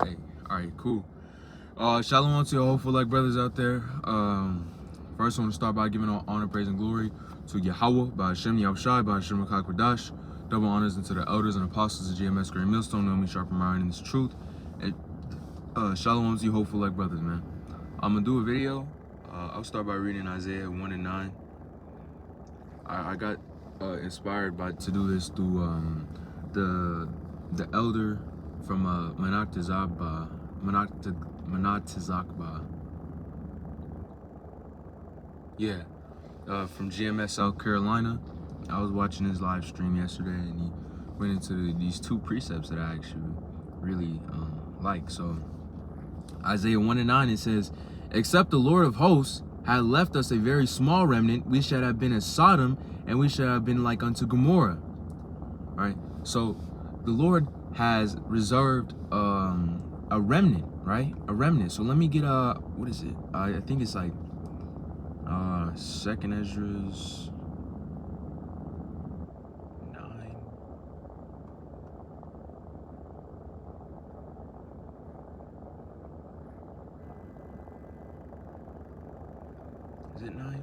Hey, all right, cool. Shalom to your hopeful like brothers out there. First, I want to start by giving all honor, praise, and glory to Yahawah, bahasham, yahawashi, bahasham, raka, quadash. Double honors into the elders and apostles of GMS Great Millstone, know me, sharpening iron in this truth. And shalom to you hopeful like brothers, man. I'm gonna do a video. I'll start by reading Isaiah 1 and 9. I got inspired to do this through the elder from Manatizakba. Yeah, from GMS South Carolina. I was watching his live stream yesterday, and he went into these two precepts that I actually really like. So Isaiah 1 and 9, it says, "Except the Lord of hosts had left us a very small remnant, we should have been as Sodom, and we should have been like unto Gomorrah." All right, so the Lord has reserved a remnant, right? A remnant. So let me get what is it? I think it's like Second Ezra's 9. Is it 9?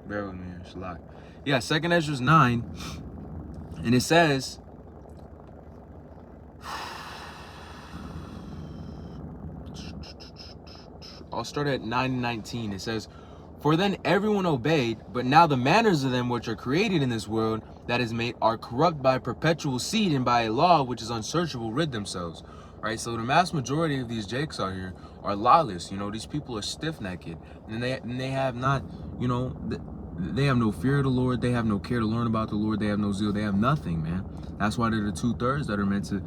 Bear with me, it's a lot. Yeah, Second Ezra's 9, and it says, I'll start at 9:19. It says, "For then everyone obeyed, but now the manners of them which are created in this world that is made are corrupt by perpetual seed, and by a law which is unsearchable rid themselves." Right, so the mass majority of these jakes out here are lawless. You know, these people are stiff-necked, and they have not, you know, they have no fear of the Lord. They have no care to learn about the Lord. They have no zeal. They have nothing, man. That's why they're the 2/3 that are meant to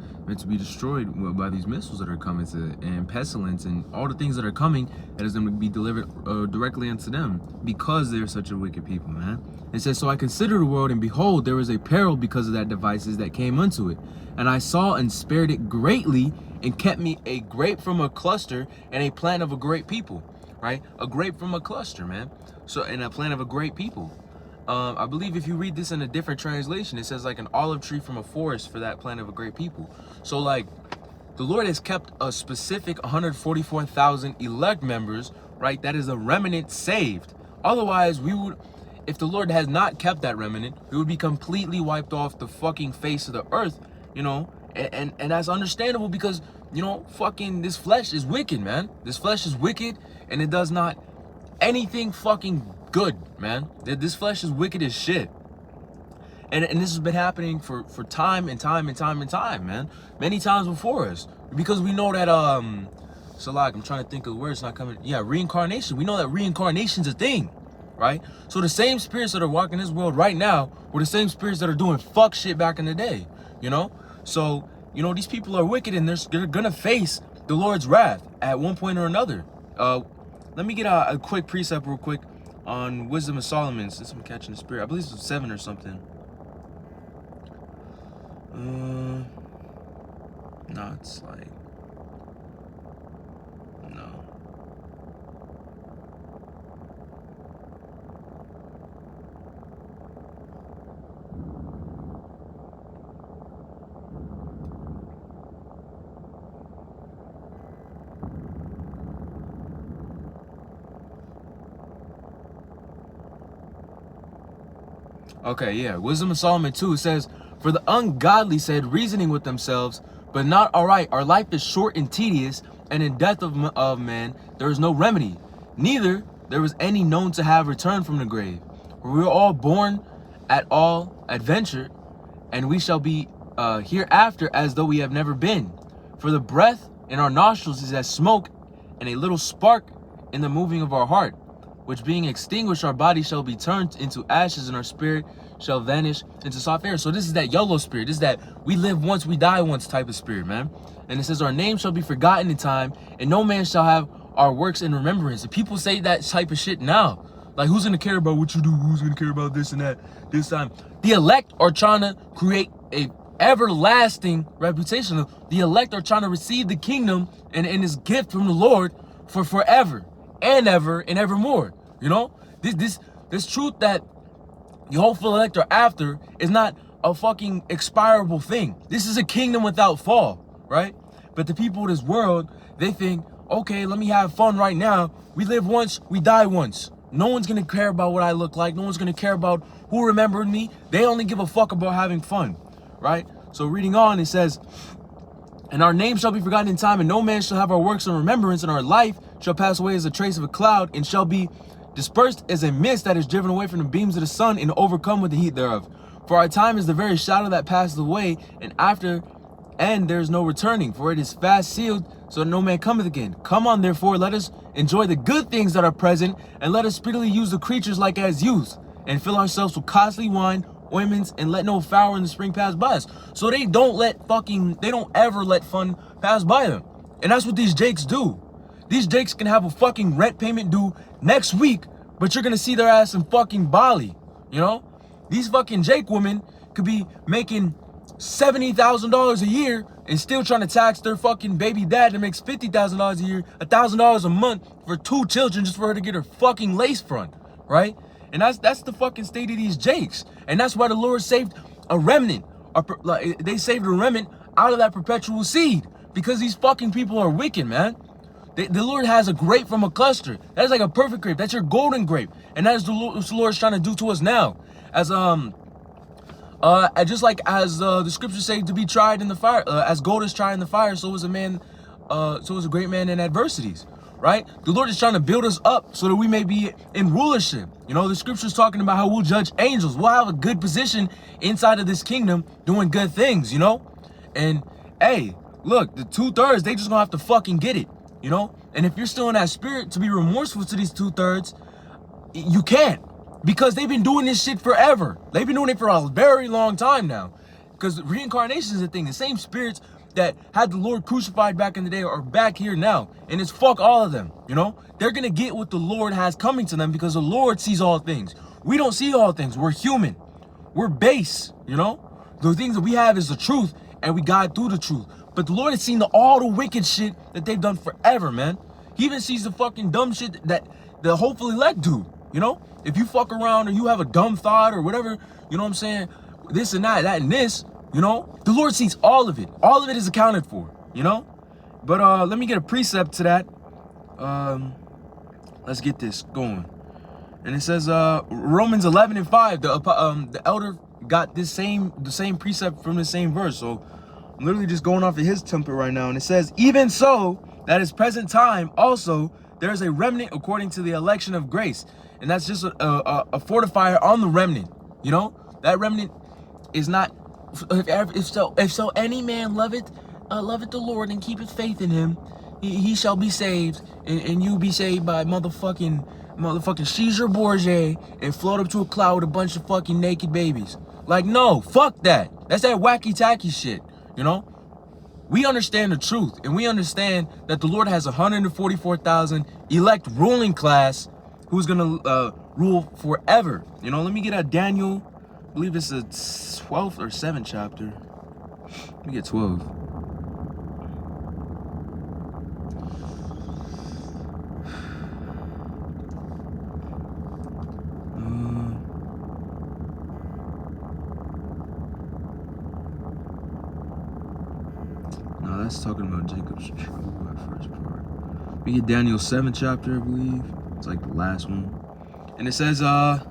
be destroyed by these missiles that are coming and pestilence and all the things that are coming that is going to be delivered directly unto them, because they're such a wicked people, man. It says, "So I considered the world, and behold, there was a peril because of that devices that came unto it. And I saw and spared it greatly, and kept me a grape from a cluster and a plant of a great people." Right? A grape from a cluster, man. So, and a plant of a great people. I believe if you read this in a different translation, it says like an olive tree from a forest for that plant of a great people. So like, the Lord has kept a specific 144,000 elect members, right? That is a remnant saved. Otherwise, we would, if the Lord has not kept that remnant, we would be completely wiped off the fucking face of the earth, you know? And that's understandable because, you know, fucking this flesh is wicked, man. This flesh is wicked, and it does not anything fucking good, man. This flesh is wicked as shit. And this has been happening for time and time and time and time, man. Many times before us. Because we know that, so like, I'm trying to think of the word, it's not coming. Yeah, reincarnation. We know that reincarnation's a thing, right? So the same spirits that are walking this world right now were the same spirits that are doing fuck shit back in the day, you know? So, you know, these people are wicked, and they're gonna face the Lord's wrath at one point or another. Let me get a quick precept real quick on Wisdom of Solomon, since I'm catching the spirit. I believe it's 7 or something. No, it's like, no. Okay, yeah. Wisdom of Solomon 2, it says, "For the ungodly said, reasoning with themselves, but not all right. Our life is short and tedious, and in death of man there is no remedy. Neither there was any known to have returned from the grave. For we are all born at all adventure, and we shall be hereafter as though we have never been. For the breath in our nostrils is as smoke, and a little spark in the moving of our heart, which being extinguished, our body shall be turned into ashes, and our spirit shall vanish into soft air." So this is that YOLO spirit. This is that we live once, we die once type of spirit, man. And it says, "Our name shall be forgotten in time, and no man shall have our works in remembrance." And people say that type of shit now. Like, who's gonna care about what you do? Who's gonna care about this and that this time? The elect are trying to create a everlasting reputation. The elect are trying to receive the kingdom and this gift from the Lord for forever and ever and evermore. You know, this This truth that the hopeful elect are after is not a fucking expirable thing. This is a kingdom without fall, right? But the people of this world, they think, okay, let me have fun right now. We live once, we die once. No one's gonna care about what I look like. No one's gonna care about who remembered me. They only give a fuck about having fun, right? So reading on, it says, and our name shall be forgotten in time, and no man shall have our works in remembrance, and our life shall pass away as a trace of a cloud, and shall be dispersed as a mist that is driven away from the beams of the sun, and overcome with the heat thereof. For our time is the very shadow that passes away, and after and there is no returning, for it is fast sealed, so that no man cometh again. Come on, therefore, let us enjoy the good things that are present, and let us speedily use the creatures like as youths, and fill ourselves with costly wine, ointments, and let no flower in the spring pass by us. So they don't ever let fun pass by them. And that's what these jakes do. These jakes can have a fucking rent payment due next week, but you're gonna see their ass in fucking Bali, you know? These fucking jake women could be making $70,000 a year and still trying to tax their fucking baby dad that makes $50,000 a year, $1,000 a month for 2 children just for her to get her fucking lace front, right? And that's the fucking state of these jakes. And that's why the Lord saved a remnant. They saved a remnant out of that perpetual seed, because these fucking people are wicked, man. The Lord has a grape from a cluster. That is like a perfect grape. That's your golden grape. And that is what the Lord is trying to do to us now. Just like as the scriptures say, to be tried in the fire, as gold is tried in the fire, so is a great man in adversities, right? The Lord is trying to build us up so that we may be in rulership. You know, the scripture's talking about how we'll judge angels. We'll have a good position inside of this kingdom doing good things, you know? And hey, look, the 2/3, they just gonna have to fucking get it, you know? And if you're still in that spirit to be remorseful to these 2/3, you can't. Because they've been doing this shit forever. They've been doing it for a very long time now. Because reincarnation is a thing. The same spirits that had the Lord crucified back in the day are back here now. And it's fuck all of them, you know? They're going to get what the Lord has coming to them because the Lord sees all things. We don't see all things. We're human. We're base, you know? The things that we have is the truth, and we guide through the truth. But the Lord has seen all the wicked shit that they've done forever, man. He even sees the fucking dumb shit that the hopeful elect do, you know? If you fuck around or you have a dumb thought or whatever, you know what I'm saying? This and that and this, you know? The Lord sees all of it. All of it is accounted for, you know? But let me get a precept to that. Let's get this going. And it says Romans 11:5. The elder got the same precept from the same verse. So I'm literally just going off of his template right now. And it says, even so, that is present time also there is a remnant according to the election of grace. And that's just a fortifier on the remnant, you know? That remnant is not, if so any man loveth the Lord and keepeth faith in him, he shall be saved, and you be saved by motherfucking Caesar Borgia and float up to a cloud with a bunch of fucking naked babies. Like, no, fuck that. That's that wacky tacky shit, you know? We understand the truth, and we understand that the Lord has 144,000 elect ruling class who's gonna rule forever. You know, let me get a Daniel, I believe it's the 12th or 7th chapter. Let me get 12. No, that's talking about Jacob's trouble at first part. We get Daniel 7th chapter, I believe. It's like the last one. And it says, not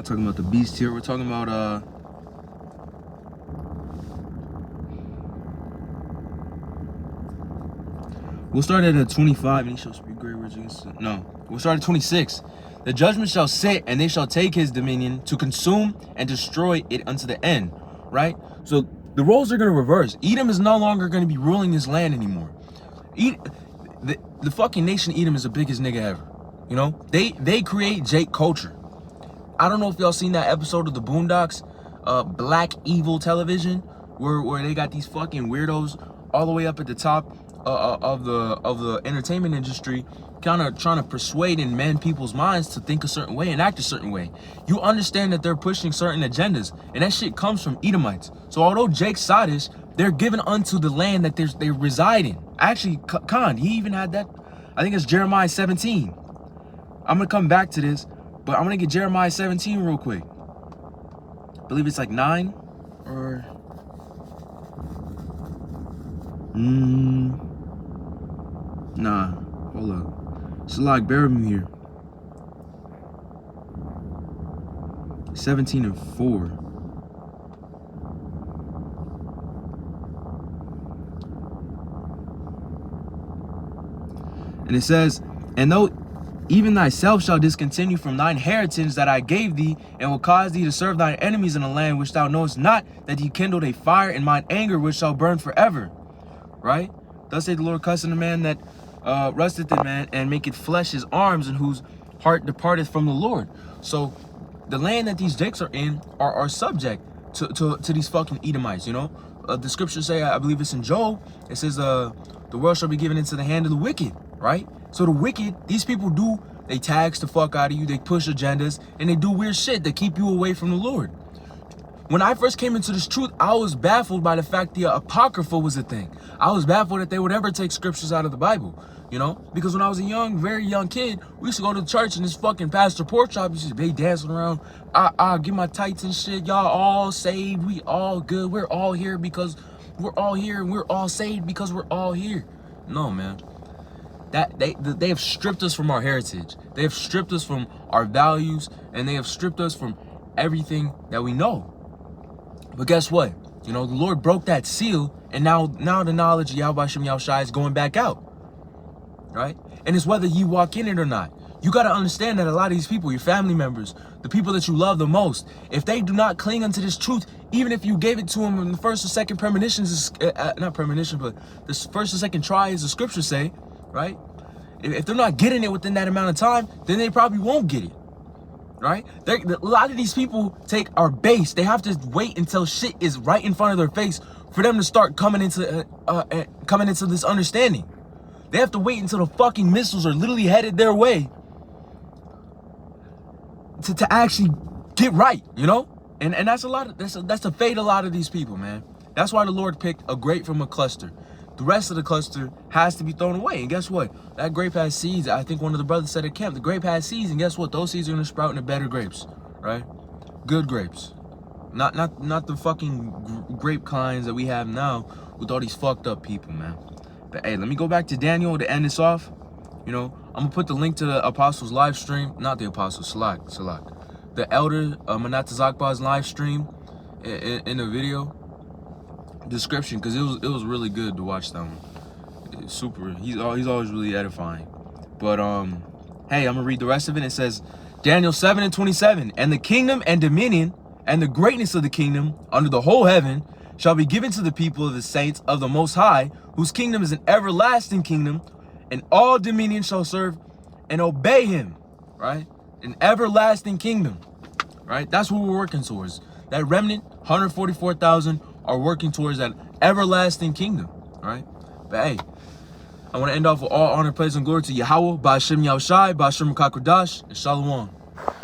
talking about the beast here. We're talking about, we'll start at 25. And he shall speak great words against it. No, we'll start at 26. The judgment shall sit, and they shall take his dominion to consume and destroy it unto the end, right? So the roles are going to reverse. Edom is no longer going to be ruling this land anymore. The fucking nation Edom is the biggest nigga ever. You know, they create Jake culture. I don't know if y'all seen that episode of the Boondocks, Black Evil Television, where they got these fucking weirdos all the way up at the top of the entertainment industry, kind of trying to persuade and mend people's minds to think a certain way and act a certain way. You understand that they're pushing certain agendas, and that shit comes from Edomites. So although Jake's Sadish, they're given unto the land that they reside in. Actually, Khan, he even had that. I think it's Jeremiah 17. I'm going to come back to this, but I'm going to get Jeremiah 17 real quick. I believe it's like 9 or... Nah, hold up. Salag, bear with me here. 17 and 4. And it says, and though even thyself shall discontinue from thine heritage that I gave thee, and will cause thee to serve thine enemies in a land which thou knowest not, that he kindled a fire in mine anger which shall burn forever. Right? Thus saith the Lord, cussing the man that rusteth in man, and maketh flesh his arms, and whose heart departeth from the Lord. So the land that these dicks are in are subject to these fucking Edomites, you know? The scriptures say, I believe it's in Job, it says the world shall be given into the hand of the wicked, right? So the wicked, these people they tax the fuck out of you, they push agendas, and they do weird shit that keep you away from the Lord. When I first came into this truth, I was baffled by the fact the Apocrypha was a thing. I was baffled that they would ever take scriptures out of the Bible, you know? Because when I was a very young kid, we used to go to church and this fucking pastor pork chop used to be dancing around. I get my tights and shit. Y'all all saved. We all good. We're all here because we're all here, and we're all saved because we're all here. No, man. That they have stripped us from our heritage. They have stripped us from our values, and they have stripped us from everything that we know. But guess what? You know, the Lord broke that seal, and now the knowledge of yahawashi is going back out. Right? And it's whether you walk in it or not. You got to understand that a lot of these people, your family members, the people that you love the most, if they do not cling unto this truth, even if you gave it to them in the first or second premonitions, not premonition, but the first or second try, as the scriptures say, right? If they're not getting it within that amount of time, then they probably won't get it. Right? A lot of these people are base. They have to wait until shit is right in front of their face for them to start coming into this understanding. They have to wait until the fucking missiles are literally headed their way to actually get right, you know? And that's the fate of a lot of these people, man. That's why the Lord picked a grape from a cluster. The rest of the cluster has to be thrown away. And guess what? That grape has seeds. I think one of the brothers said at camp, the grape has seeds, and guess what? Those seeds are gonna sprout into better grapes, right? Good grapes. Not the fucking grape kinds that we have now with all these fucked up people, man. But hey, let me go back to Daniel to end this off. You know, I'm gonna put the link to the Apostles live stream, not the Apostles, Salak. The Elder Manatazakba's live stream in the video description, because it was really good to watch that one. It's super. He's always really edifying. But hey, I'm gonna read the rest of it. It says, Daniel 7:27, and the kingdom and dominion and the greatness of the kingdom under the whole heaven shall be given to the people of the saints of the Most High, whose kingdom is an everlasting kingdom, and all dominion shall serve and obey him. Right? An everlasting kingdom. Right? That's what we're working towards. That remnant, 144,000, are working towards that everlasting kingdom. Right? But hey, I want to end off with all honor, praise, and glory to Yahawah, bahasham, yahawashi, bahasham, raka, quadash, and shalom.